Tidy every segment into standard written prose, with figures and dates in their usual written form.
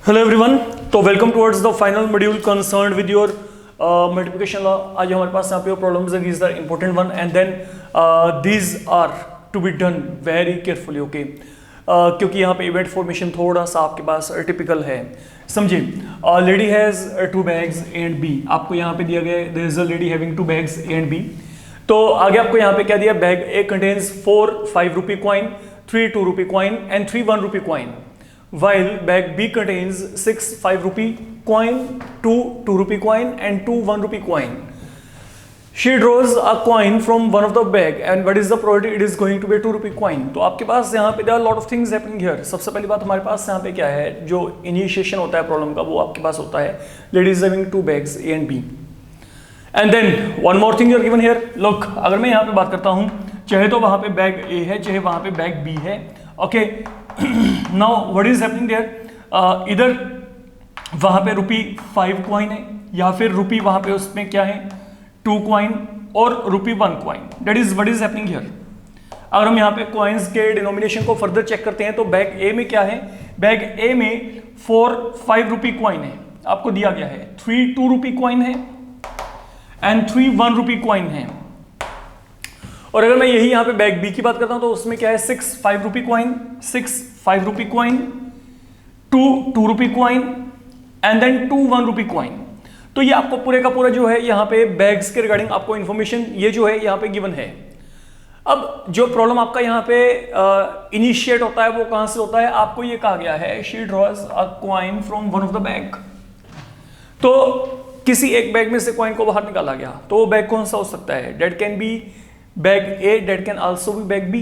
Hello everyone, तो welcome towards the final module concerned with your multiplication law. आज हमारे पास यहाँ पे प्रॉब्लम्स है, these are important one and then these are to be done very carefully, okay. क्योंकि यहाँ पे इवेंट फॉर्मेशन थोड़ा सा आपके पास टिपिकल है, समझिए। Lady has 2 bags A and B, आपको यहाँ पे दिया गया there is a lady having 2 bags A and B। तो आगे आपको यहाँ पे क्या दिया, bag A contains 4 5 rupee coin, 3 2 rupee coin and 3 1 rupee coin, while bag B contains 6 5 rupee coin, 2 2 rupee coin and 2 1 rupee coin. She draws a coin from one of the bag and what is the probability it is going to be 2 rupee coin? तो आपके पास यहाँ पे there are lot of things happening here। सबसे पहली बात हमारे पास यहाँ पे क्या है, जो इनिशिएशन होता है प्रॉब्लम का वो आपके पास होता है ladies having 2 bags A and B and then one more thing you are given here। look, अगर मैं यहाँ पे बात करता हूँ, चाहे तो वहाँ पे बैग A है, चाहे वहाँ पे बैग B है, okay. Now what is happening there, इधर वहां पे ₹5 कॉइन है या फिर रुपी वहां पे उसमें क्या है 2 कॉइन और ₹1 coin, that is what is happening here. अगर हम यहाँ पे कॉइन्स के डिनोमिनेशन को फर्दर चेक करते हैं तो बैग ए में क्या है, बैग ए में 4 5 रुपी कॉइन है, आपको दिया गया है 3 2 रुपी कॉइन है एंड 3 1 रुपी कॉइन है। और अगर मैं यही यहाँ पे बैग बी की बात करता हूं तो उसमें क्या है 6 5 rupee coin, 6 5 rupee coin, 2 2 rupee coin and then 2 1 rupee coin. तो ये आपको पूरे का पूरा जो है यहाँ पे बैग्स के रिगार्डिंग आपको इन्फॉर्मेशन ये जो है यहाँ पे गिवन है। अब जो प्रॉब्लम आपका यहाँ पे इनिशिएट होता है वो कहां से होता है, आपको ये कहा गया है she draws a coin from one of the bag. तो किसी एक बैग में से कॉइन को बाहर निकाला गया, तो वो बैग कौन सा हो सकता है, that can be bag A, that can also be bag B.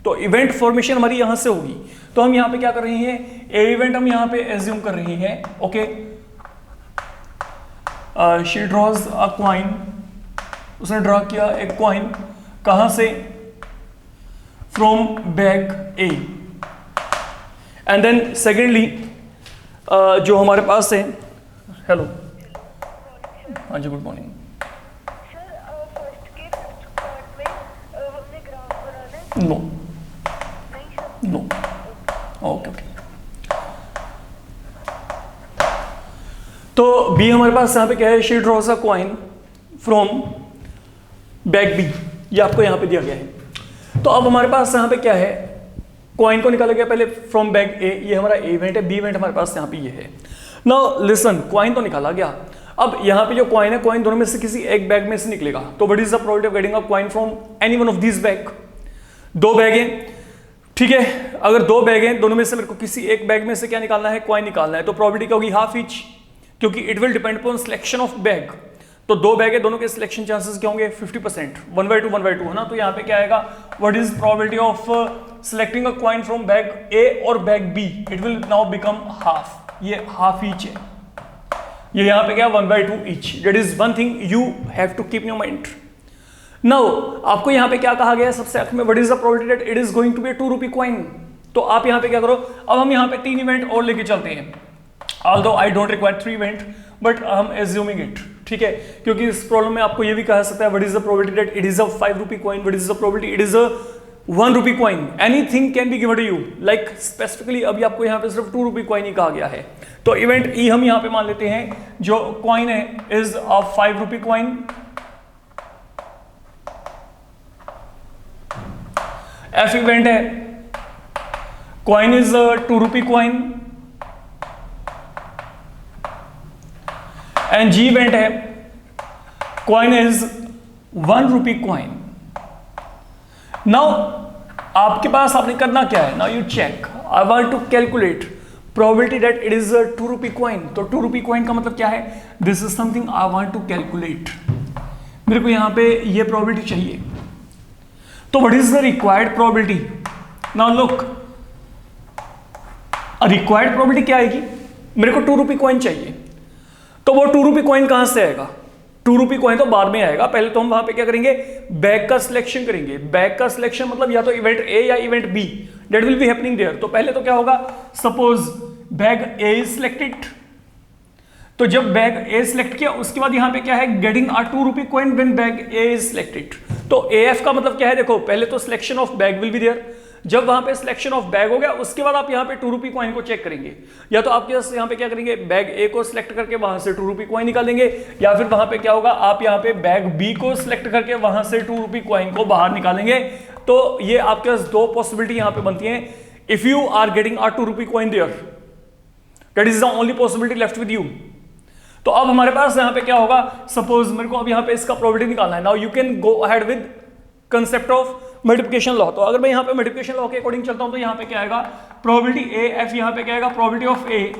तो इवेंट फॉर्मेशन हमारी यहां से होगी। तो हम यहां पे क्या कर रहे हैं, ए इवेंट हम यहां पे एज्यूम कर रहे हैं, okay. She draws a coin, उसने ड्रॉ किया एक कॉइन, कहां से, from bag A. And then secondly जो हमारे पास है, हेलो, हाँ जी, good morning. No no, okay okay. तो बी हमारे पास यहां पे क्या है, she draws a coin from bag B, ये आपको यहां पे दिया गया है। तो अब हमारे पास यहां पे क्या है, कॉइन को निकाला गया पहले फ्रॉम बैग ए, ये हमारा ए इवेंट है, बी इवेंट हमारे पास यहां पे ये है। नाउ लिसन, कॉइन तो निकाला गया, अब यहां पे जो कॉइन है, कॉइन दोनों में से किसी एक बैग में से निकलेगा। तो what is the probability of getting a coin from any one of this bag. 2 bag हैं, ठीक है। अगर 2 बैग हैं, दोनों में से मेरे को किसी एक बैग में से क्या निकालना है, कॉइन निकालना है। तो प्रोबेबिलिटी क्या होगी, हाफ ईच, क्योंकि it will depend upon selection of bag. तो 2 बैग है, दोनों के सिलेक्शन चांसेस क्या होंगे, 50%, 1/2 1/2 है ना। तो यहाँ पे क्या आएगा, what is probability of selecting a coin from bag A और bag B, it will now become half, ये हाफ ईच है, ये यहाँ पे क्या 1/2 each. That is one thing you have to keep in your mind. Now आपको यहाँ पे क्या कहा गया है सबसे आखिर में, what is the probability that it is going to be 2 rupee coin. तो आप यहाँ पे क्या करो, अब हम यहाँ पे 3 इवेंट और लेके चलते हैं, although I don't require 3 event but हम एज्यूमिंग इट, ठीक है। क्योंकि इस प्रॉब्लम में आपको ये भी कहा सकता है what is the probability that it is a 5 rupee coin, what is the probability it is a 1 rupee coin, anything can be given to you, like specifically अभी आपको यहाँ पे सिर्फ 2 रुपी कॉइन ही कहा गया है। तो इवेंट ई हम यहाँ पे मान लेते हैं, जो कॉइन है is a 5 rupee coin, F event है, coin is 2 rupee coin, and G event है, coin is 1 rupee coin. Now आपके पास आपने करना क्या है, now you check, I want to calculate probability that it is 2 rupee coin. तो 2 rupee coin का मतलब क्या है, this is something I want to calculate, मेरे को यहां पे ये प्रोबेबिलिटी चाहिए। तो what is the required probability, now look, required probability क्या आएगी, मेरे को 2 रुपी कॉइन चाहिए। तो वो 2 रुपी कॉइन कहां से आएगा, 2 रुपी कॉइन तो बाद में आएगा, पहले तो हम वहां पे क्या करेंगे, बैग का सिलेक्शन करेंगे। बैग का सिलेक्शन मतलब या तो इवेंट ए या event B, that will be happening there. तो पहले तो क्या होगा, suppose bag A is selected, तो जब बैग ए सिलेक्ट किया उसके बाद यहां पे क्या है, getting a 2 rupee coin when bag A is selected. तो एएफ का मतलब क्या है, देखो पहले तो selection of bag will be there, जब वहां पे सिलेक्शन ऑफ बैग हो गया उसके बाद आप यहाँ पे 2 रुपी कॉइन को चेक करेंगे, या तो आपके यहाँ पे क्या करेंगे, बैग ए को सिलेक्ट करके वहां से 2 रुपी कॉइन निकालेंगे, या फिर वहां पे क्या होगा, आप यहाँ पे बैग बी को सिलेक्ट करके वहां से 2 रुपी कॉइन को बाहर निकालेंगे। तो ये आपके पास दो पॉसिबिलिटी यहाँ पे बनती है। If you are getting a 2 rupee coin there, that is the only possibility left with you. तो अब हमारे पास यहाँ पे क्या होगा, सपोज मेरे को अब यहाँ पे इसका प्रोबेबिलिटी निकालना है। Now you can go ahead with concept of multiplication law. तो अगर मैं यहाँ पे मल्टीप्लिकेशन लॉ के अकॉर्डिंग चलता हूं तो यहाँ पे क्या आएगा, प्रोबेबिलिटी ए एफ, यहाँ पे क्या आएगा, probability of A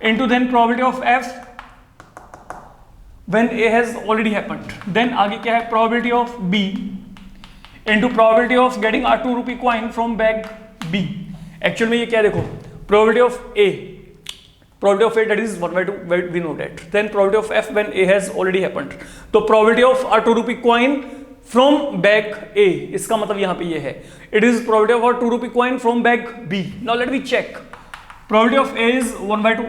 into then probability of F when A has already happened, then आगे क्या है, probability of B into probability of getting a 2 rupee coin from bag B. Actual में ये क्या देखो, प्रोबेबिलिटी ऑफ ए, probability of A that is 1/2, we know that. Then probability of F when A has already happened. तो probability of a 2 rupee coin from bag A, इसका मतलब यहाँ पे ये है, it is probability of a 2 rupee coin from bag B. Now let me check. Probability of A is 1/2.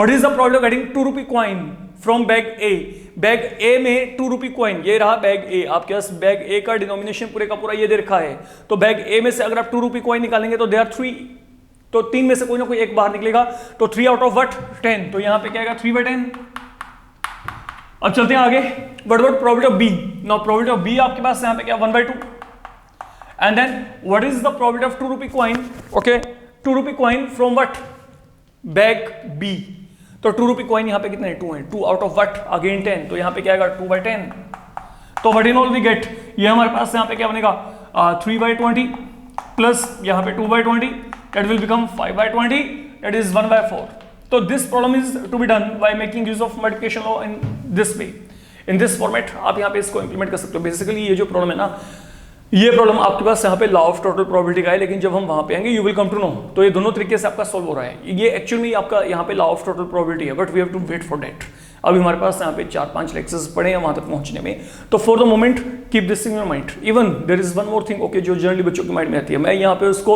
What is the probability of getting 2 rupee coin from bag A? Bag A में 2 rupee coin, ये रहा bag A, आपके पास bag A का denomination पूरे का पूरा ये दे रखा है। तो bag A में से अगर आप 2 rupee coin निकालेंगे तो there are 3, तो 3 में से कोई ना कोई एक बाहर निकलेगा, तो 3 आउट ऑफ व्हाट 10, तो यहां पे क्या आएगा 3/10। अब चलते हैं आगे, what about probability of B. Now probability of B आपके पास यहां पे क्या 1/2, and then what is the probability of 2 rupee coin, okay 2 rupee coin from what, bag B. तो 2 रुपी कॉइन यहां पे कितने हैं, 2 हैं, 2 आउट ऑफ व्हाट अगेन 10, तो यहां पे क्या आएगा 2/10। तो what in all we get, ये हमारे पास यहां पे क्या बनेगा 3/20 प्लस यहां पे 2/20, that will become 5/20, that is 1/4. So this problem is to be done by making use of multiplication law in this way, in this format। आप यहाँ पे इसको implement कर सकते हो। बेसिकली ये जो प्रॉब्लम है ना, ये प्रॉब्लम आपके पास यहाँ पे लॉ ऑफ टोटल प्रोबेबिलिटी का है, लेकिन जब हम वहाँ पे आएंगे you will come to know. तो ये दोनों तरीके से आपका सॉल्व हो रहा है। ये एक्चुअली आपका यहाँ पे लॉ ऑफ टोटल प्रोबेबिलिटी है, but we have to wait for that. अभी हमारे पास यहाँ पे 4-5 लेक्चर्स पड़े हैं वहाँ तक पहुँचने में। तो for the moment keep this in your mind. Even there is one more thing, okay, जो जनरली बच्चों के माइंड में आती है, मैं यहाँ पे उसको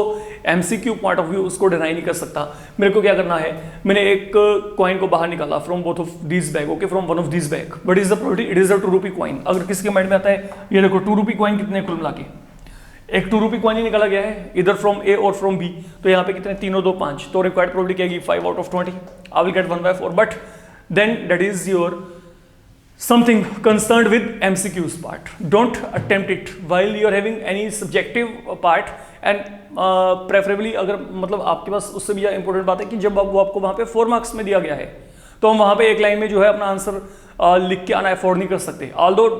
MCQ पॉइंट ऑफ व्यू उसको डिनाई नहीं कर सकता। मेरे को क्या करना है, मैंने एक कॉइन को बाहर निकाला from both of these bag, okay, from one of these bag, but is the probability, it is a 2 rupee coin. अगर किसी के माइंड में आता है, ये देखो 2 रुपी कॉइन कितने कुल मिला के, एक 2 रुपी कॉइन ही निकाला गया है इधर फ्रॉम ए और फ्रॉम बी, तो यहाँ पे कितने, 3 और 2 5, तो रिक्वायर्ड प्रोबेबिलिटी क्या है 5 out of 20, I will get 1/4, but then that is your something concerned with MCQs part. Don't attempt it while you are having any subjective part, and preferably अगर मतलब आपके पास उससे भी इंपॉर्टेंट बात है कि जब वो आपको वहाँ पे 4 मार्क्स में दिया गया है, तो हम वहाँ पे एक लाइन में जो है अपना आंसर लिख के आना अफोर्ड नहीं कर सकते। although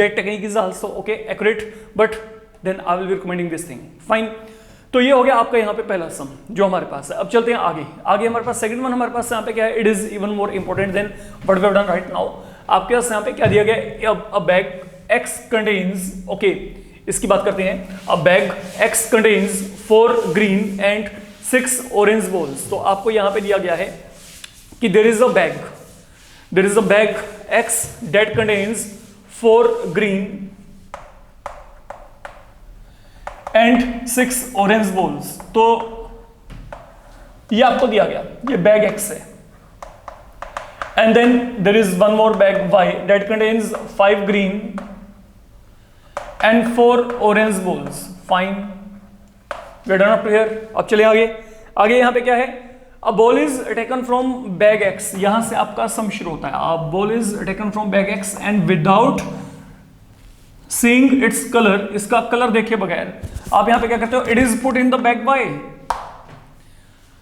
that technique is also okay accurate, but then I will be recommending this thing. Fine. तो ये हो गया आपका यहाँ पे पहला सम जो हमारे पास है। अब चलते हैं आगे। आगे हमारे पास सेकंड वन हमारे पास यहाँ पे क्या है, it is even more important than what we have done right now. आपके पास यहाँ पे क्या दिया गया, a bag X contains, okay, इसकी बात करते हैं। A bag X contains 4 green and 6 orange balls. तो आपको यहाँ पे दिया गया है कि there is a bag X that contains 4 green and 6 orange balls. तो ये आपको दिया गया, ये बैग X है, and then there is one more bag Y that contains 5 green and 4 orange balls. Fine, we are done up here. अब चलिए आगे यहाँ पे क्या है, a ball is taken from bag X, यहाँ से आपका सम शुरू होता है। a ball is taken from bag X and without seeing its color, इसका कलर देखे बगैर आप यहाँ पे क्या करते हो, it is put in the bag Y.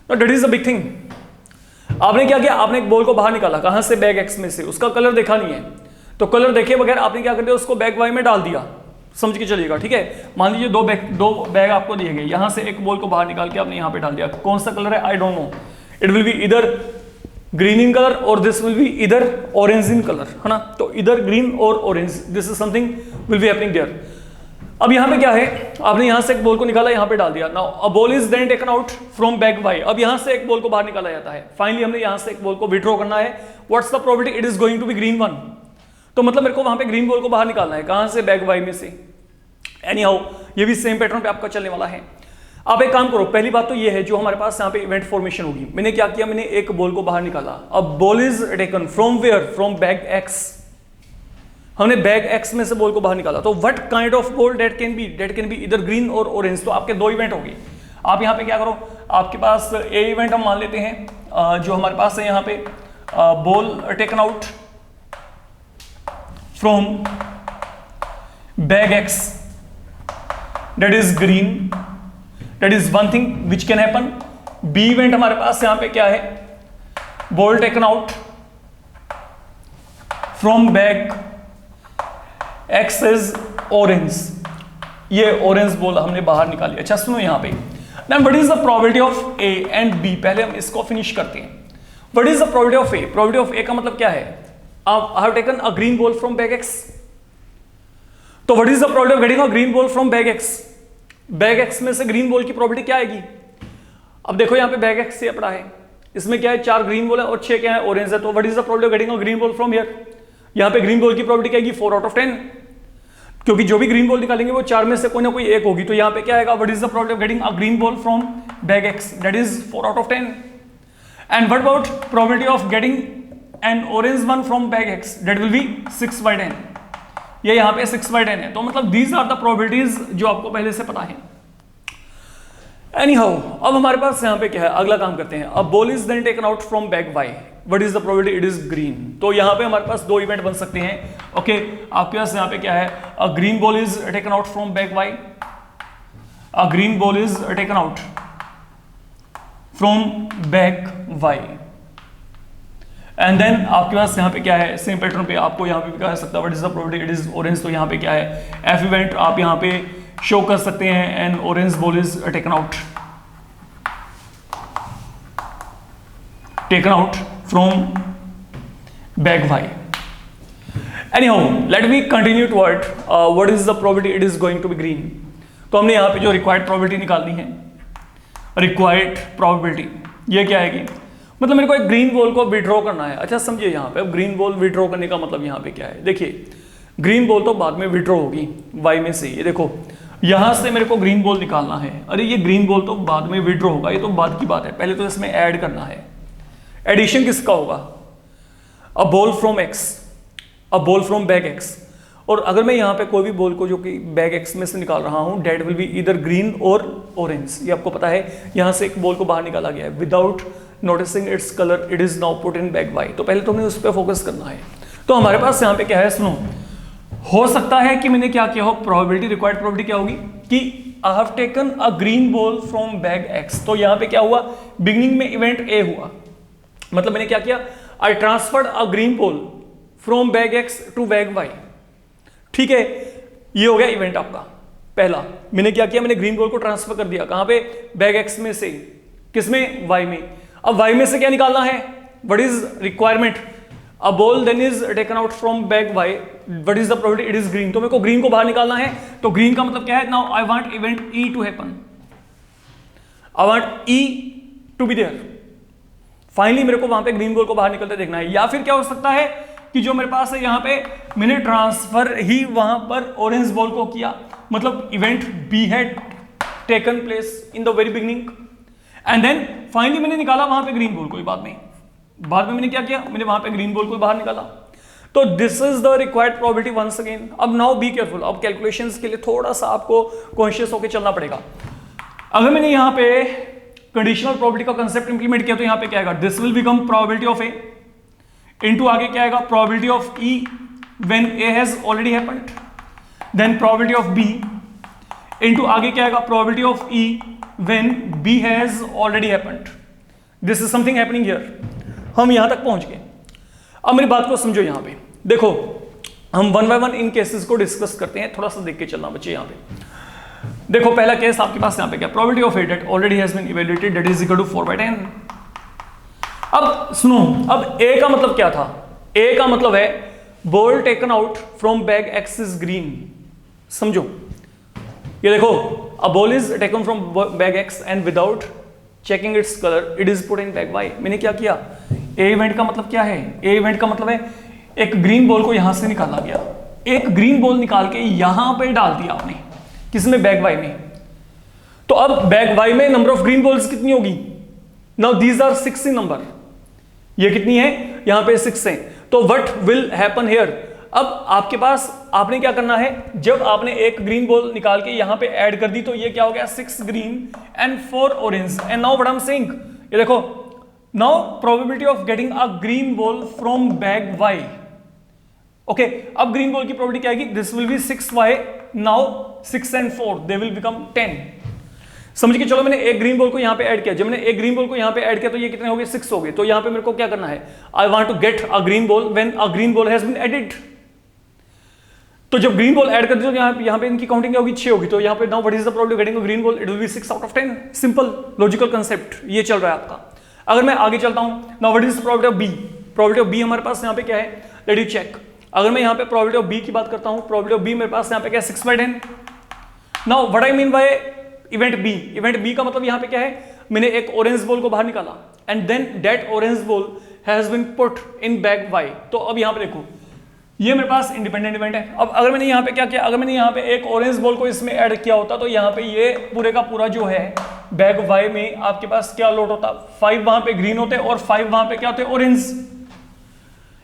Now that is the big thing. आपने क्या किया, आपने एक बॉल को बाहर निकाला, कहां से, बैग X में से, उसका कलर देखा नहीं है, तो कलर देखे बगैर आपने क्या कर दिया, उसको बैग Y में डाल दिया। समझ के चलिएगा, ठीक है। मान लीजिए दो बैग आपको दिए गए, यहां से एक बॉल को बाहर निकाल के आपने यहां पे डाल दिया। कौन सा कलर है, I don't know, it will be इधर ग्रीन इन कलर और दिस विल बी इधर ऑरेंज इन कलर, है ना। तो इधर ग्रीन और orange, this is something will be happening there. अब यहाँ पे क्या है, आपने यहाँ से एक बॉल को निकाला, यहाँ पे डाल दिया। Now a ball is then taken out from bag Y। अब यहाँ से एक बॉल को बाहर निकाला जाता है। फाइनली हमने यहाँ से एक बॉल को विड्रॉ करना है। What's the probability, it is going to be green one. तो मतलब मेरे को वहां पे ग्रीन बॉल को बाहर निकालना है, कहां से, बैग Y में से। एनी हाउ ये भी सेम पैटर्न पे आपका चलने वाला है। अब एक काम करो, पहली बात तो ये है जो हमारे पास यहाँ पे इवेंट फॉर्मेशन होगी। मैंने क्या किया, मैंने एक बॉल को बाहर निकाला। अब ball is taken from where, from bag X। हमने बैग एक्स में से बॉल को बाहर निकाला, तो what kind of ball that can be इधर ग्रीन और ऑरेंज। तो आपके दो इवेंट होंगे। आप यहाँ पे क्या करो, आपके पास ए इवेंट हम मान लेते हैं, जो हमारे पास है यहाँ पे ball taken out from bag x that is green, that is one thing which can happen. B event हमारे पास यहाँ पे क्या है, ball taken out from bag X is orange, ये orange ball हमने बाहर निकाली। अच्छा सुनो यहाँ पे, then what is the probability of A and B, पहले हम इसको फिनिश करते हैं। what is the probability of A? probability of A का मतलब क्या है, I have taken a green ball from bag X, तो what is the probability of getting a green ball from bag x. Bag X में से green ball की probability क्या आएगी। अब देखो यहाँ पे बैग एक्स से पड़ा है, इसमें क्या है 4 ग्रीन बॉल है और 6 क्या है ऑरेंज है, तो what is the probability of getting a green ball from here. यहाँ पे ग्रीन बॉल की प्रोबेबिलिटी क्या आएगी 4 आउट ऑफ 10, क्योंकि जो भी ग्रीन बॉल निकालेंगे वो 4 में से कोई ना कोई एक होगी। तो यहाँ पे क्या आएगा, what is the probability of getting a green ball from bag x, that is 4 out of 10। And what about probability of getting an orange one from bag x, that will B 6/10, ये यहाँ पे 6/10 है। तो मतलब these are the probabilities जो आपको पहले से पता है। एनीहाउ, अब हमारे पास यहाँ पे क्या है, अगला काम करते हैं। अब ball is then taken out from bag Y, what is the probability, it is green. तो यहाँ पे हमारे पास दो इवेंट बन सकते हैं। ओके, आपके पास यहाँ पे क्या है, a green ball is taken out from bag Y, a green ball is taken out from bag Y, and then आपके पास यहाँ पे क्या है, सेम पैटर्न पे आपको यहाँ पे भी कह सकता है what is the probability, it is orange. तो यहाँ पे क्या है, एफ इवेंट आप यहाँ पे शो कर सकते हैं, and orange ball is taken out from bag Y. Anyhow, let me continue toward what is the probability, it is going to be green. तो हमने यहाँ पे जो रिक्वायर्ड प्रोबेबिलिटी निकालनी है, रिक्वायर्ड प्रोबेबिलिटी ये क्या आएगी, मतलब मेरे को एक ग्रीन बॉल को विड्रॉ करना है। अच्छा समझिए यहाँ पे, अब ग्रीन बॉल विड्रॉ करने का मतलब यहाँ पे क्या है, देखिए ग्रीन बॉल तो बाद में विड्रॉ होगी वाई में से। ये देखो यहाँ से मेरे को ग्रीन बॉल निकालना है, अरे ये ग्रीन बॉल तो बाद में विड्रॉ होगा, ये तो बाद की बात है, पहले तो इसमें ऐड करना है। एडिशन किसका होगा, a ball from x, a ball from bag x. और अगर मैं यहाँ पे कोई भी बॉल को जो कि बैग एक्स में से निकाल रहा हूँ, डेट विल बी इधर ग्रीन और ऑरेंज। ये आपको पता है, यहाँ से एक बॉल को बाहर निकाला गया है without noticing its colour, it is now put in bag Y. तो पहले तो हमें उस पर फोकस करना है। तो हमारे पास यहाँ पे क्या है, सुनो, हो सकता है कि मैंने क्या किया हो, प्रोबेबिलिटी, रिक्वायर्ड प्रोबेबिलिटी क्या होगी कि I have taken a green ball from bag x. तो यहाँ पे क्या हुआ, बिगिनिंग में इवेंट ए हुआ, मतलब मैंने क्या किया, I transferred a green ball from bag X to bag Y. ठीक है, ये हो गया इवेंट आपका पहला। मैंने क्या किया, मैंने ग्रीन बॉल को ट्रांसफर कर दिया, कहां पे, बैग एक्स में से किसमें, वाई में। अब वाई में से क्या निकालना है, what is requirement, a ball then is taken out from bag Y, what is the probability, it is green. तो मेरे को ग्रीन को बाहर निकालना है, तो ग्रीन का मतलब क्या है, now I want event E to happen, I want E to be there. Finally मेरे को वहां पे ग्रीन बॉल को बाहर निकलते देखना है। या फिर क्या हो सकता है कि जो मेरे पास है यहाँ पे, मैंने ट्रांसफर ही वहां पर ऑरेंज बॉल को किया, मतलब event B had taken place in the very beginning, and then finally मैंने निकाला वहां पे ग्रीन बॉल को। बाद में मैंने क्या किया, मैंने वहां पे ग्रीन बॉल को बाहर निकाला। तो this is the required probability once again. अब नाउ बी केयरफुल, अब कैलकुलेशंस के लिए थोड़ा सा आपको कॉन्शियस होकर चलना पड़ेगा। अगर मैंने यहाँ पे कंडीशनल प्रोबेबिलिटी का कंसेप्ट इंप्लीमेंट किया, तो यहाँ पे क्या आएगा, this will become probability of A into आगे क्या आएगा, probability of E when A has already happened, then probability of B into आगे क्या आएगा, probability of E when B has already happened. This is something happening here. हम यहां तक पहुंच गए। अब मेरी बात को समझो, यहां पे देखो, हम one by one in cases को डिस्कस करते हैं, थोड़ा सा देख के चलना बच्चे। यहां पे देखो, पहला केस आपके पास यहां पे क्या, probability of A that already has been evaluated, that is equal to 4/10। अब सुनो, अब ए का मतलब क्या था, ए का मतलब है ball taken out from bag X is green. समझो, ये देखो, a ball is taken from bag X and without checking its colour it is put in bag Y. मैंने क्या किया, ए इवेंट का मतलब क्या है, ए इवेंट का मतलब है एक ग्रीन बॉल को यहां से निकाला गया, एक ग्रीन बॉल निकाल के यहां पे डाल दिया आपने, किसमें, बैग वाई में। तो अब बैग वाई में नंबर ऑफ ग्रीन बॉल्स कितनी होगी, now these are 6 in number, ये कितनी है, यहां पे 6 है। तो व्हाट विल हैपन हियर, अब आपके पास आपने क्या करना है, जब आपने एक ग्रीन बॉल निकाल के यहां पे ऐड कर दी तो ये क्या हो गया 6 green and 4 orange. And now what I am saying, ये देखो now probability of getting a green ball from bag y। Okay, अब ग्रीन बॉल की प्रोबेबिलिटी क्या आएगी, this will B 6y, now 6 and 4 they will become 10। समझ के चलो, मैंने एक ग्रीन बॉल को यहां पे ऐड किया, जब मैंने एक ग्रीन बॉल को यहां पे ऐड किया तो ये कितने हो गए 6 हो गए। तो यहां पे मेरे को क्या करना है, I want to get a green ball when a green ball has been added. तो जब ग्रीन बॉल ऐड कर दी तो यहां पे इनकी काउंटिंग क्या होगी 6 होगी। तो यहां पे now what is the probability of getting a green ball, it will B 6 out of 10। Simple logical concept ये चल रहा है आपका। अगर मैं आगे चलता हूं, now what is the probability of B, probability of B हमारे पास यहां पे क्या है, लेट यू चेक। अगर मैं यहां पे प्रोबेबिलिटी ऑफ बी की बात करता हूं, प्रोबेबिलिटी ऑफ बी मेरे पास यहां पे क्या है 6/10। Now what I mean by event B, event B का मतलब यहां पे क्या है, मैंने एक ऑरेंज बॉल को बाहर निकाला and then that orange ball has been put in bag Y. तो अब यहां पे देखो ये मेरे पास इंडिपेंडेंट इवेंट है। अब अगर मैंने यहां पे क्या किया, अगर मैंने यहां पे एक ऑरेंज बॉल को इसमें ऐड किया होता तो यहां पे ये पूरे का पूरा जो है बैग वाई में आपके पास क्या लोड होता, 5 वहां पे ग्रीन होते और 5 वहां पे क्या होते orange.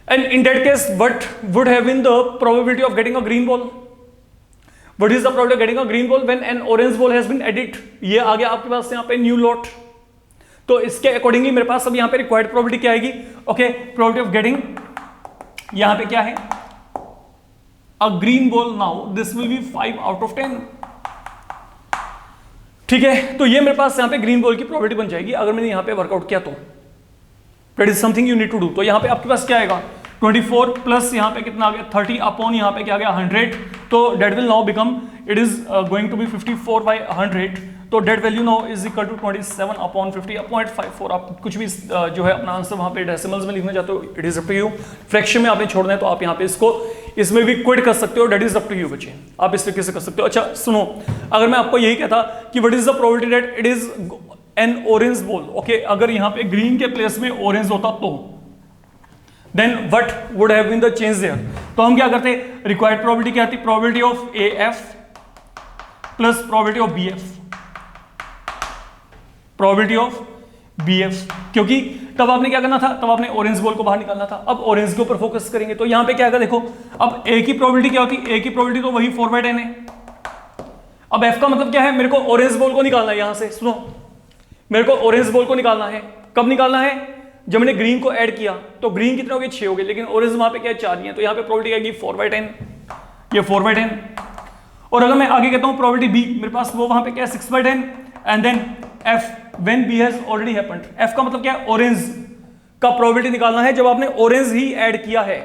And in that case what would have been the probability of getting a green ball, what is the probability of getting a green ball when an orange ball has been added. ये आ गया आपके पास यहां पे new lot. तो इसके accordingly मेरे पास अब यहां पे रिक्वायर्ड प्रोबेबिलिटी क्या आएगी, ओके, प्रोबेबिलिटी ऑफ गेटिंग यहां पे क्या है a green ball, now this will be 5 out of 10। ठीक है, तो ये मेरे पास यहां पे ग्रीन बॉल की प्रोबेबिलिटी बन जाएगी अगर मैंने यहां पे वर्कआउट किया तो। That is something you need to do. तो यहां पे आपके पास क्या आएगा 24 प्लस यहां पे कितना आ गया 30 अपॉन यहां पे क्या आ गया 100। तो that will now become, it is going to be 54 by 100। तो that value now is equal to 27 upon 50.54। आप कुछ भी जो है अपना आंसर वहां पे डेसिमल्स में लिखना चाहते हो, it is up to you. Fraction में आपने छोड़ना है तो आप यहां पे इसको इसमें भी क्विट कर सकते हो, that is up to you बच्चे, आप इस तरीके से कर सकते हो। अच्छा सुनो, अगर मैं आपको यही कहता कि what is the probability that it is an orange ball, okay, अगर यहां पे ग्रीन के प्लेस में ऑरेंज होता तो then what would have been the change there। तो हम क्या करते, रिक्वायर्ड प्रोबेबिलिटी क्या थी, probability of AF plus probability of BF, probability of BF, क्योंकि तब आपने क्या करना था, तब आपने ऑरेंज बॉल को बाहर निकालना था। अब ऑरेंज के ऊपर फोकस करेंगे तो यहां पे क्या आएगा देखो, अब A की प्रोबेबिलिटी क्या होती है, A की प्रोबेबिलिटी तो वही 4/10 है। अब F का मतलब क्या है, मेरे को ऑरेंज बॉल को निकालना है। यहां से सुनो, मेरे को ऑरेंज बॉल को निकालना है, कब निकालना है, जब मैंने ग्रीन को ऐड किया तो ग्रीन कितने हो गए 6 हो गए, लेकिन ऑरेंज वहां पे क्या है 4 ही है। तो यहां पे प्रोबेबिलिटी आएगी 4/10, ये 4/10। और अगर मैं आगे कहता हूं प्रोबेबिलिटी बी, मेरे पास वो वहां पे क्या है 6/10। And then F when B has already happened. F का मतलब क्या है, ऑरेंज का प्रोबेबिलिटी निकालना है जब आपने ऑरेंज ही ऐड किया है।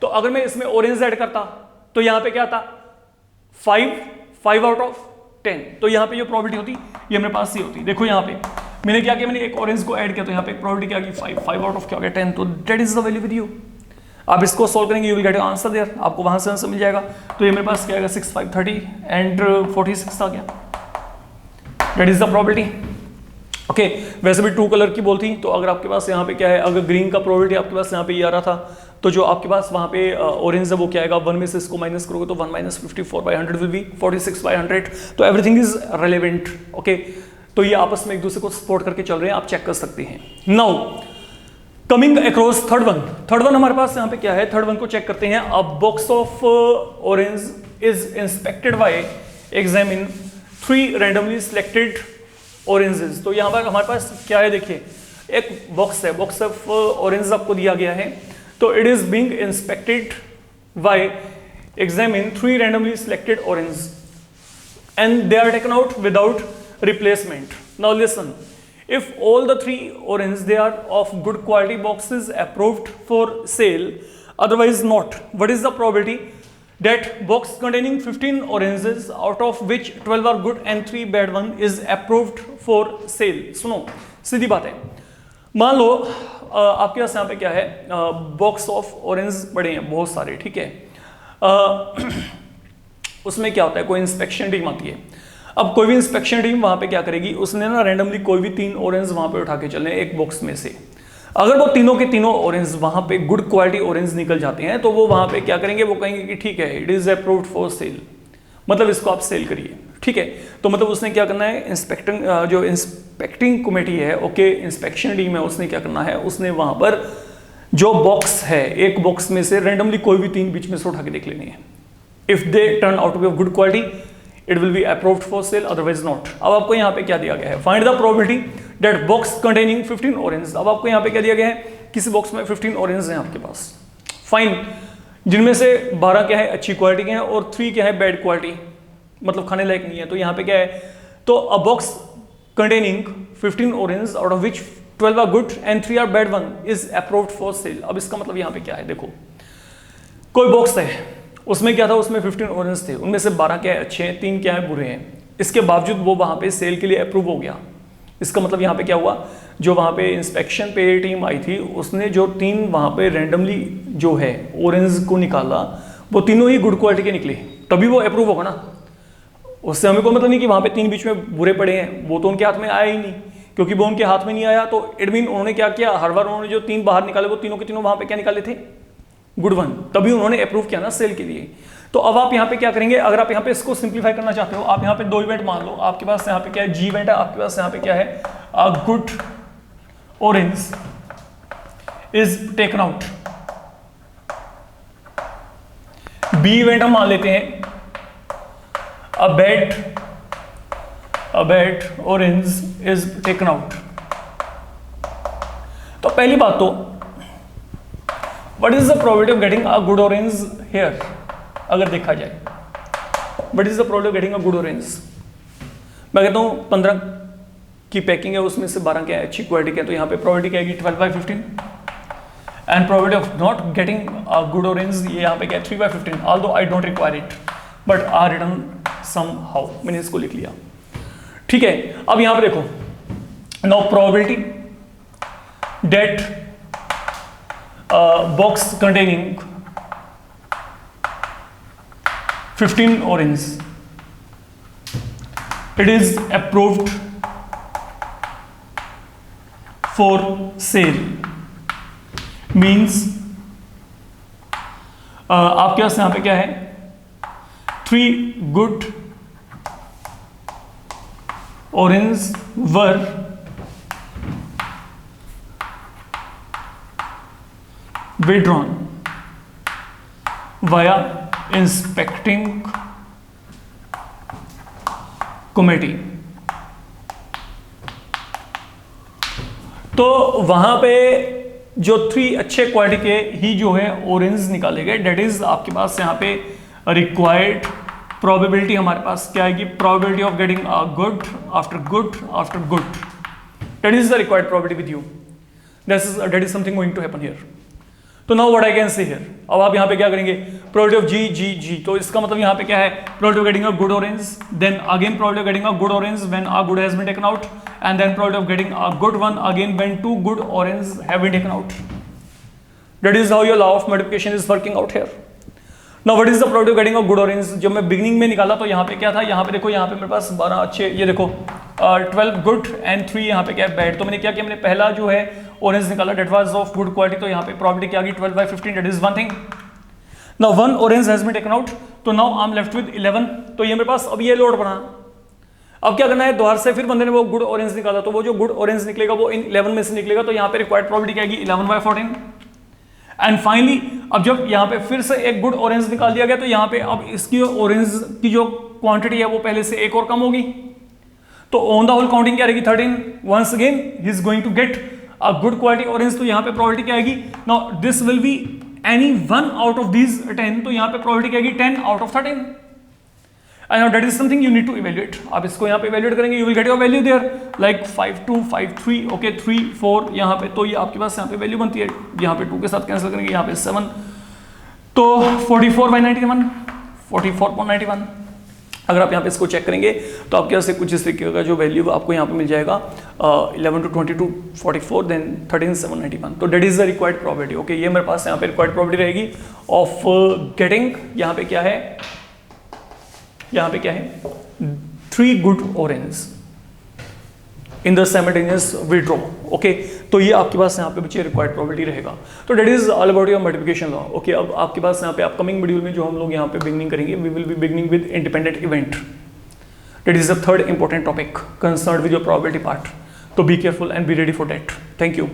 तो अगर मैं इसमें ऑरेंज ऐड करता तो यहां पे क्या था 5 आउट ऑफ 10। तो यहां पे जो प्रोबेबिलिटी होती ये मेरे पास ही होती। देखो यहां पे मैंने क्या किया, मैंने एक ऑरेंज को ऐड किया तो यहाँ पे प्रोबेबिलिटी क्या आ गई 5 आउट ऑफ क्या हो गया 10। तो that is the value with you. आप इसको सॉल्व करेंगे, you will get answer there, आपको वहां से आंसर मिल जाएगा। तो ये मेरे पास क्या आएगा 6 5 30 एंड 46 आ गया, that is the probability. Okay, वैसे भी 2 कलर की बॉल थी, तो अगर आपके पास यहाँ पे क्या है, अगर ग्रीन का प्रोबेबिलिटी आपके पास यहाँ पे ये आ रहा था, तो जो आपके पास वहाँ पे ऑरेंज है वो क्या आएगा, 1 में से इसको माइनस करोगे तो 1 माइनस 54/100 विल बी 46/100। तो एवरीथिंग इज रेलेवेंट। ओके, तो ये आपस में एक दूसरे को सपोर्ट करके चल रहे हैं, आप चेक कर सकते हैं। Now coming across third one हमारे पास यहाँ पे क्या है, थर्ड वन को चेक करते हैं। अ box of orange is inspected by examine 3 randomly selected oranges. तो यहाँ पर हमारे पास क्या है, देखिए एक बॉक्स है, बॉक्स ऑफ ऑरेंज आपको दिया गया है। तो it is being inspected by examine 3 randomly selected orange and they are taken out without replacement. Now listen, if all the 3 orange they are of good quality boxes approved for sale, otherwise not, what is the probability that box containing 15 oranges out of which 12 are good and 3 bad one is approved for sale? सुनो, सीधी बात है, मान लो आपके पास यहाँ पे क्या है, बॉक्स ऑफ ऑरेंज पड़े हैं बहुत सारे, ठीक है। उसमें क्या होता है, कोई इंस्पेक्शन टीम आती है। अब कोई भी इंस्पेक्शन टीम वहां पे क्या करेगी, उसने ना रैंडमली कोई भी 3 ऑरेंज वहां पे उठा के चलने एक बॉक्स में से। अगर वो तीनों के तीनों ऑरेंज वहां पे गुड क्वालिटी ऑरेंज निकल जाते हैं तो वो वहां पे क्या करेंगे, वो कहेंगे कि ठीक है it is approved for cell, मतलब इसको आप सेल करिए, ठीक है। तो मतलब उसने क्या करना है, जो इंस्पेक्टिंग कमेटी है, ओके, इंस्पेक्शन टीम है, उसने क्या करना है, उसने वहां पर जो बॉक्स है, एक बॉक्स में से रेंडमली कोई भी 3 बीच में से उठा के देख लेनी है। If they turn out to be of good quality it will be approved for sale, otherwise not. अब आपको यहाँ पे क्या दिया गया है, find the probability that box containing 15 orange. अब आपको यहाँ पे क्या दिया गया है, किसी बॉक्स में 15 ऑरेंज हैं आपके पास, फाइन, जिनमें से 12 क्या है अच्छी क्वालिटी के हैं और 3 क्या है बैड क्वालिटी, मतलब खाने लायक नहीं है। तो यहाँ पे क्या है, तो a box containing 15 orange out of which 12 are good and 3 are bad one is approved for sale. अब इसका मतलब यहाँ पे क्या है, देखो कोई बॉक्स है, उसमें क्या था, उसमें 15 ऑरेंज थे, उनमें से 12 क्या है अच्छे हैं, 3 क्या है बुरे हैं, इसके बावजूद वो वहाँ पे सेल के लिए अप्रूव हो गया। इसका मतलब यहाँ पे क्या हुआ, जो वहाँ पे इंस्पेक्शन पे टीम आई थी उसने जो 3 वहाँ पे रैंडमली जो है ऑरेंज को निकाला, वो तीनों ही गुड क्वालिटी के निकले, तभी वो अप्रूव होगा ना। उससे हमें कोई मतलब नहीं कि वहाँ पे 3 बीच में बुरे पड़े हैं, वो तो उनके हाथ में आया ही नहीं, क्योंकि वो उनके हाथ में नहीं आया तो इट मीन उन्होंने क्या किया, हर बार उन्होंने जो 3 बाहर निकाले वो तीनों के तीनों वहाँ पे क्या निकाले थे, गुड वन, तभी उन्होंने अप्रूव किया ना सेल के लिए। तो अब आप यहाँ पे क्या करेंगे, अगर आप यहाँ पे इसको सिंप्लीफाई करना चाहते हो, आप यहाँ पे 2 इवेंट मान लो, आपके पास यहाँ पे क्या है, जी इवेंट है, आपके पास यहाँ पे क्या है, a good orange is taken out. B event हम मान लेते हैं a bad orange is taken out. तो पहली बात तो what is the probability of getting a good orange here, अगर देखा जाए what is the probability of getting a good orange. मैं कहता हूँ 15 की पैकिंग है, उसमें से 12 क्या है अच्छी क्वालिटी के, तो यहाँ पे प्रोबेबिलिटी क्या आएगी 12/15 and probability of not getting a good orange ये यहाँ पे क्या है 3/15, although I don't require it but are written somehow, मैंने इसको लिख लिया, ठीक है। अब यहाँ पे देखो, now probability that box containing 15 orange it is approved for sale means आपके पास यहां पे क्या है, 3 good orange were withdrawn via inspecting committee. तो वहां पे जो 3 अच्छे क्वालिटी के ही जो है ऑरेंज निकाले गए, डेट इज आपके पास यहाँ पे रिक्वायर्ड प्रोबेबिलिटी हमारे पास क्या आएगी, probability of getting a good after good after good, that is the required probability with you, that is something going to happen here. तो now what I can say here, अब आप यहाँ पे क्या करेंगे, प्रोबेबिलिटी ऑफ जी जी जी, तो इसका मतलब यहाँ पे क्या है, probability of getting a good orange, then again probability of getting a good orange when a good has been taken out and then probability of getting a good one again when 2 good orange have been taken out. That is how your law of multiplication is working out here. Now what is the probability of getting a good orange, जब मैं beginning में निकाला तो यहाँ पे क्या था, यहाँ पे देखो, यहाँ पे मेरे पास 12 अच्छे, ये देखो 12 गुड एंड 3 यहाँ पे क्या है बैड। तो मैंने क्या किया, मैंने पहला जो है ऑरेंज निकाला, that was of good quality, तो यहाँ पे प्रोबेबिलिटी क्या आ गई 12/15, that is one thing. Now 1 orange has been taken out, तो now I am left with 11, तो ये मेरे पास अब ये लोड बना। अब क्या करना है, दोबारा से फिर बंदे ने वो गुड ऑरेंज निकाला, तो वो जो गुड ऑरेंज निकलेगा वो इन 11 में से निकलेगा, तो यहाँ पे रिक्वायर्ड प्रोबेबिलिटी क्या आएगी 11/14 एंड फाइनली अब जब यहाँ पे फिर से एक गुड ऑरेंज निकाल दिया गया, तो यहाँ पे अब इसकी ऑरेंज की जो क्वांटिटी है वो पहले से एक और कम होगी, तो ऑन द होल काउंटिंग क्या रहेगी 13। Once again he is going to get a good quality orange, तो यहाँ पे प्रोबेबिलिटी क्या आएगी, now this will be any one out of these 10, तो यहाँ पे प्रोबेबिलिटी क्या आएगी 10 out of 13 and that is something you need to evaluate. आप इसको यहाँ पे इवैल्यूएट करेंगे, you will get your value there like 5 2 5 3 okay 3 4 यहाँ पे, तो ये आपके पास यहाँ पे वैल्यू बनती है, यहाँ पे 2 के साथ कैंसिल करेंगे, यहाँ पे 7, तो 44/91 44.91। अगर आप यहाँ पे इसको चेक करेंगे तो आपके यहाँ से कुछ इस तरीके का जो वैल्यू आपको यहाँ पे मिल जाएगा 11 to 22 44 देन 13/791, तो that is the required probability. Okay, ये मेरे पास यहाँ पे रिक्वायर्ड प्रोबेबिलिटी रहेगी ऑफ गेटिंग, यहाँ पे क्या है, यहाँ पे क्या है 3 good orange in the simultaneous withdraw. Okay, तो ये आपके पास यहाँ पे बच्चे रिक्वायर्ड प्रोबेबिलिटी रहेगा। तो that is all about your multiplication law. Okay, अब आपके पास यहाँ पे अपकमिंग मॉड्यूल में जो हम लोग यहाँ पे बिगनिंग करेंगे, we will be beginning with independent event, that is the third important topic concerned with your probability part. तो be careful and be ready for that. Thank you.